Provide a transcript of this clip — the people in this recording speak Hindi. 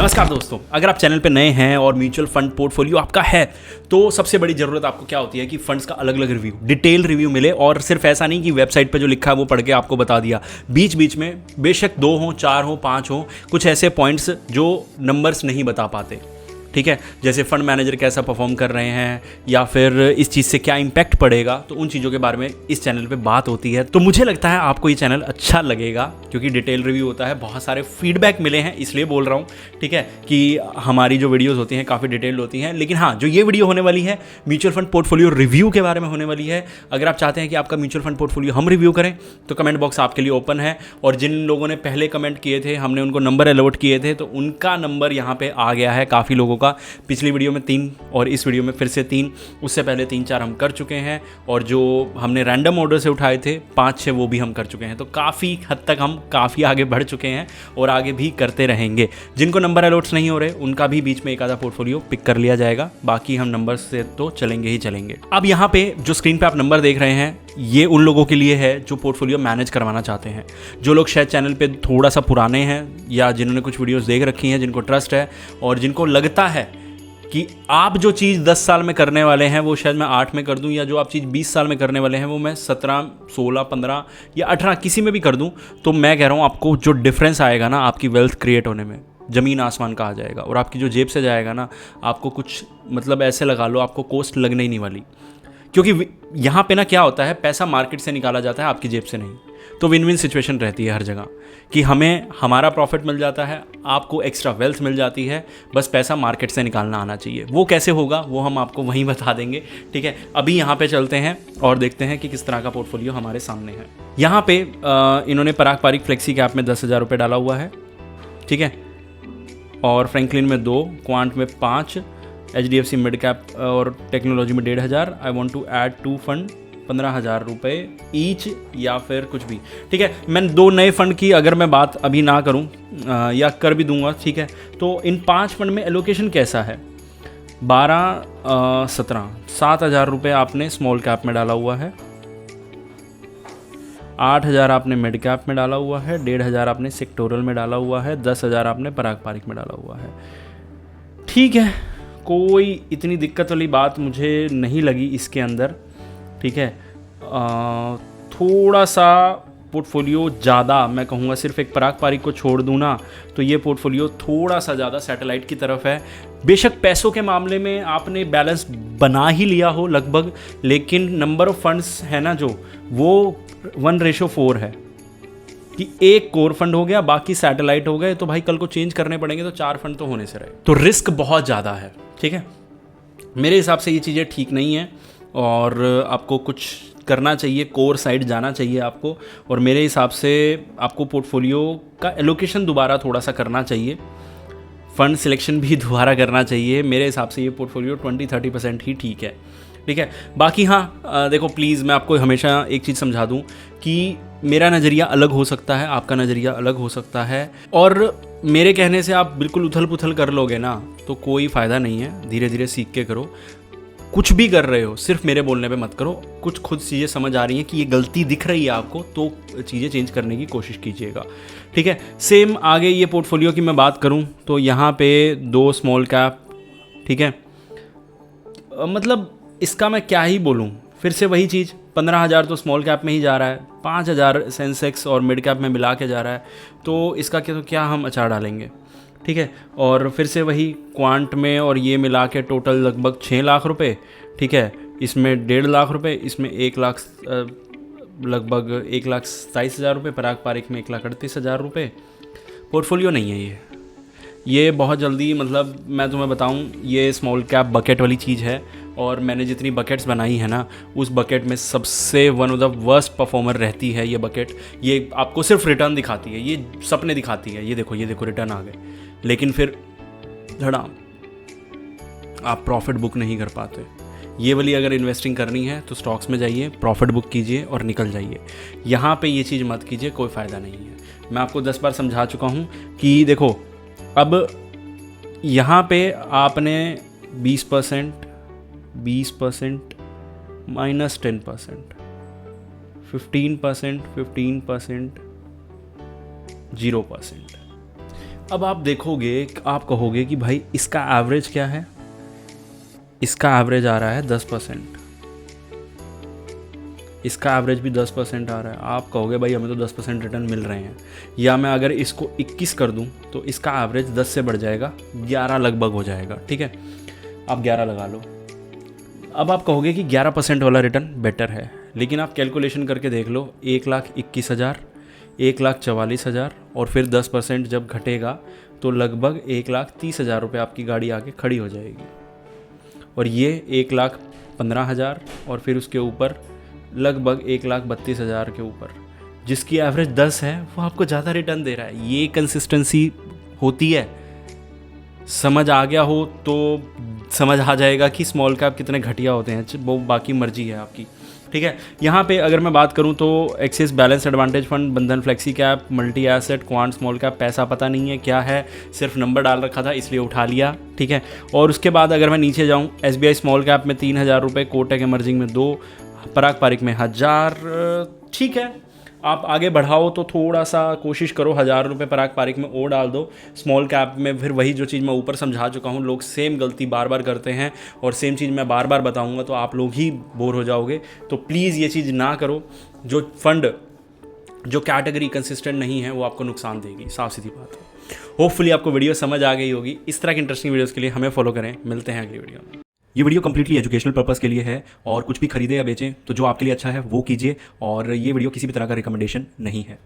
नमस्कार दोस्तों, अगर आप चैनल पे नए हैं और म्यूचुअल फंड पोर्टफोलियो आपका है तो सबसे बड़ी ज़रूरत आपको क्या होती है कि फंड्स का अलग अलग रिव्यू, डिटेल रिव्यू मिले। और सिर्फ ऐसा नहीं कि वेबसाइट पे जो लिखा है वो पढ़ के आपको बता दिया, बीच बीच में बेशक 2 हो, 4 हो, 5 हो, कुछ ऐसे पॉइंट्स जो नंबर्स नहीं बता पाते। ठीक है, जैसे फंड मैनेजर कैसा परफॉर्म कर रहे हैं या फिर इस चीज़ से क्या इम्पैक्ट पड़ेगा, तो उन चीज़ों के बारे में इस चैनल पे बात होती है। तो मुझे लगता है आपको ये चैनल अच्छा लगेगा क्योंकि डिटेल रिव्यू होता है, बहुत सारे फीडबैक मिले हैं इसलिए बोल रहा हूँ। ठीक है, कि हमारी जो वीडियोज़ होती हैं काफ़ी डिटेल्ड होती हैं। लेकिन हाँ, जो ये वीडियो होने वाली है म्यूचुअल फंड पोर्टफोलियो रिव्यू के बारे में होने वाली है। अगर आप चाहते हैं कि आपका म्यूचुअल फंड पोर्टफोलियो हम रिव्यू करें तो कमेंट बॉक्स आपके लिए ओपन है। और जिन लोगों ने पहले कमेंट किए थे, हमने उनको नंबर अलॉट किए थे, तो उनका नंबर यहाँ पे आ गया है काफ़ी लोगों का। पिछली वीडियो में 3 और इस वीडियो में फिर से 3, उससे पहले 3-4 हम कर चुके हैं। और जो हमने रैंडम ऑर्डर से उठाए थे 5-6 वो भी हम कर चुके हैं। तो काफ़ी हद तक हम काफ़ी आगे बढ़ चुके हैं और आगे भी करते रहेंगे। जिनको नंबर अलॉट्स नहीं हो रहे उनका भी बीच में एक आधा पोर्टफोलियो पिक कर लिया जाएगा। बाकी हम नंबर से तो चलेंगे ही चलेंगे। अब यहाँ पे जो स्क्रीन पे आप नंबर देख रहे हैं ये उन लोगों के लिए है जो पोर्टफोलियो मैनेज करवाना चाहते हैं। जो लोग शायद चैनल पे थोड़ा सा पुराने हैं या जिन्होंने कुछ वीडियोस देख रखी हैं, जिनको ट्रस्ट है और जिनको लगता है कि आप जो चीज़ 10 साल में करने वाले हैं वो शायद मैं 8 में कर दूं, या जो आप चीज़ 20 साल में करने वाले हैं वो मैं 17, 16, 15 या 18 किसी में भी कर दूं, तो मैं कह रहा हूं आपको जो डिफरेंस आएगा ना आपकी वेल्थ क्रिएट होने में, ज़मीन आसमान का आ जाएगा। और आपकी जो जेब से जाएगा ना, आपको कुछ मतलब ऐसे लगा लो आपको कॉस्ट लगने ही नहीं वाली। क्योंकि यहाँ पे ना क्या होता है, पैसा मार्केट से निकाला जाता है, आपकी जेब से नहीं। तो विन विन सिचुएशन रहती है हर जगह कि हमें हमारा प्रॉफिट मिल जाता है, आपको एक्स्ट्रा वेल्थ मिल जाती है, बस पैसा मार्केट से निकालना आना चाहिए। वो कैसे होगा वो हम आपको वहीं बता देंगे। ठीक है, अभी यहाँ पे चलते हैं और देखते हैं कि किस तरह का पोर्टफोलियो हमारे सामने है। यहाँ पे इन्होंने पराग पारिक फ्लेक्सी कैप में 10,000 रुपये डाला हुआ है। ठीक है, और फ्रैंकलिन में 2, क्वांट में 5, HDFC मिड कैप और टेक्नोलॉजी में 1,500। I want to add 2 fund, 15,000 रुपये ईच या फिर कुछ भी। ठीक है, मैं 2 नए फंड की अगर मैं बात अभी ना करूं या कर भी दूंगा, ठीक है, तो इन 5 फंड में एलोकेशन कैसा है? 12, 17, 7,000 रुपये आपने स्मॉल कैप में डाला हुआ है, 8,000 आपने मिड कैप में डाला हुआ है, 1,500 आपने सेक्टोरल में डाला हुआ है, 10,000 आपने पराग पारिक में डाला हुआ है। ठीक है, कोई इतनी दिक्कत वाली बात मुझे नहीं लगी इसके अंदर। ठीक है, थोड़ा सा पोर्टफोलियो ज़्यादा, मैं कहूँगा सिर्फ एक पराग पारिक को छोड़ दूँ ना तो ये पोर्टफोलियो थोड़ा सा ज़्यादा सैटेलाइट की तरफ है। बेशक पैसों के मामले में आपने बैलेंस बना ही लिया हो लगभग, लेकिन नंबर ऑफ़ फंड्स है ना जो, वो 1:4 है कि एक कोर फंड हो गया, बाकी सैटेलाइट हो गए। तो भाई कल को चेंज करने पड़ेंगे तो 4 फंड तो होने से रहे, तो रिस्क बहुत ज़्यादा है। ठीक है, मेरे हिसाब से ये चीज़ें ठीक नहीं है और आपको कुछ करना चाहिए, कोर साइड जाना चाहिए आपको। और मेरे हिसाब से आपको पोर्टफोलियो का एलोकेशन दोबारा थोड़ा सा करना चाहिए, फंड सिलेक्शन भी दोबारा करना चाहिए। मेरे हिसाब से ये पोर्टफोलियो 20-30% ही ठीक है। ठीक है, बाकी हाँ देखो प्लीज़ मैं आपको हमेशा एक चीज़ समझा दूँ कि मेरा नज़रिया अलग हो सकता है, आपका नज़रिया अलग हो सकता है, और मेरे कहने से आप बिल्कुल उथल पुथल कर लोगे ना तो कोई फ़ायदा नहीं है। धीरे धीरे सीख के करो। कुछ भी कर रहे हो सिर्फ मेरे बोलने पे मत करो। कुछ खुद चीज़ें समझ आ रही हैं कि ये गलती दिख रही है आपको तो चीज़ें चेंज करने की कोशिश कीजिएगा। ठीक है, सेम आगे ये पोर्टफोलियो की मैं बात करूं तो यहाँ पे 2 स्मॉल कैप। ठीक है, मतलब इसका मैं क्या ही बोलूं, फिर से वही चीज़, 15,000 तो स्मॉल कैप में ही जा रहा है, 5,000 सेंसेक्स और मिड कैप में मिला के जा रहा है, तो इसका क्या हम अचार डालेंगे। ठीक है, और फिर से वही क्वांट में और ये मिला के टोटल लगभग 6 लाख रुपए। ठीक है, इसमें 1.5 लाख रुपए, इसमें 1 लाख लगभग 1,27,000 रुपये, पराग पारिक में 1,38,000 रुपये। पोर्टफोलियो नहीं है ये बहुत जल्दी, मतलब मैं तुम्हें बताऊं, ये स्मॉल कैप बकेट वाली चीज़ है और मैंने जितनी बकेट्स बनाई है ना उस बकेट में सबसे one of the worst performer रहती है ये बकेट। ये आपको सिर्फ रिटर्न दिखाती है, ये सपने दिखाती है। ये देखो रिटर्न आ गए, लेकिन फिर धड़ाम आप प्रॉफिट बुक नहीं कर पाते। ये वाली अगर इन्वेस्टिंग करनी है तो स्टॉक्स में जाइए, प्रॉफिट बुक कीजिए और निकल जाइए। यहाँ पे ये चीज़ मत कीजिए, कोई फ़ायदा नहीं है। मैं आपको 10 बार समझा चुका हूँ कि देखो अब यहाँ पे आपने 20%, 20% माइनस 10%, 15%, 15%, 0%। अब आप देखोगे, आप कहोगे कि भाई इसका एवरेज क्या है, इसका एवरेज आ रहा है 10%, इसका एवरेज भी 10% आ रहा है। आप कहोगे भाई हमें तो 10% रिटर्न मिल रहे हैं, या मैं अगर इसको 21 कर दूं तो इसका एवरेज 10 से बढ़ जाएगा, 11 लगभग हो जाएगा। ठीक है, आप 11 लगा लो। अब आप कहोगे कि 11% वाला रिटर्न बेटर है, लेकिन आप कैलकुलेशन करके देख लो, 1,21,000, 1,44,000 और फिर 10% जब घटेगा तो लगभग 1,30,000 रुपये आपकी गाड़ी आके खड़ी हो जाएगी। और ये 1,15,000 और फिर उसके ऊपर लगभग 1,32,000 के ऊपर, जिसकी एवरेज 10 है, वो आपको ज़्यादा रिटर्न दे रहा है। ये कंसिस्टेंसी होती है। समझ आ गया हो तो समझ आ जाएगा कि स्मॉल कैप कितने घटिया होते हैं, वो बाकी मर्जी है आपकी। ठीक है, यहाँ पे अगर मैं बात करूँ तो एक्सिस बैलेंस एडवांटेज फंड, बंधन flexi cap, multi asset, quant small cap, पैसा पता नहीं है क्या है, सिर्फ नंबर डाल रखा था इसलिए उठा लिया। ठीक है, और उसके बाद अगर मैं नीचे जाऊँ, SBI स्मॉल कैप में 3,000 रुपये, कोटक एमर्जिंग में 2, पराग पारिक में 1,000। ठीक है, आप आगे बढ़ाओ तो थोड़ा सा कोशिश करो, 1,000 रुपये पराग पारिक में और डाल दो। स्मॉल कैप में फिर वही जो चीज़ मैं ऊपर समझा चुका हूँ, लोग सेम गलती बार बार करते हैं और सेम चीज़ मैं बार बार बताऊँगा तो आप लोग ही बोर हो जाओगे। तो प्लीज़ ये चीज़ ना करो। जो फंड, जो कैटेगरी कंसिस्टेंट नहीं है वो आपको नुकसान देगी, साफ सीधी बात है। होपफुली आपको वीडियो समझ आ गई होगी। इस तरह की इंटरेस्टिंग वीडियोज़ के लिए हमें फॉलो करें। मिलते हैं अगली वीडियो में। ये वीडियो कंप्लीटली एजुकेशनल पर्पस के लिए है, और कुछ भी खरीदे या बेचें तो जो आपके लिए अच्छा है वो कीजिए, और ये वीडियो किसी भी तरह का रिकमेंडेशन नहीं है।